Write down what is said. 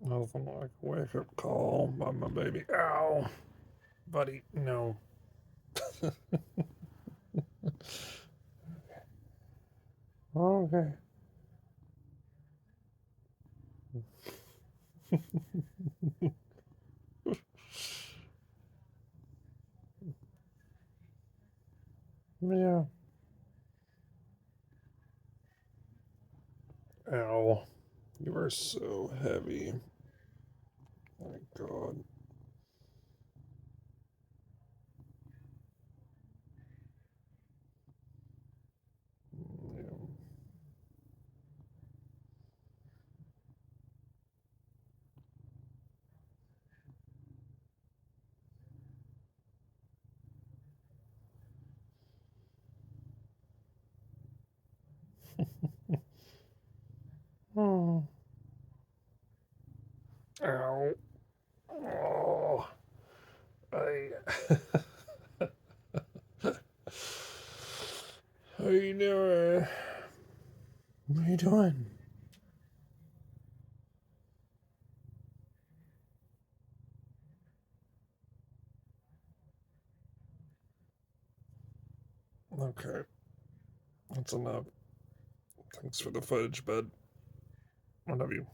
Nothing like a wake up call by my baby. Ow. Buddy, no. Okay. Yeah. Ow. You are so heavy. My God. Yeah. Oh. Ow. Oh. I. How you doing? What are you doing? Okay. That's enough. Thanks for the footage, bud. I love you.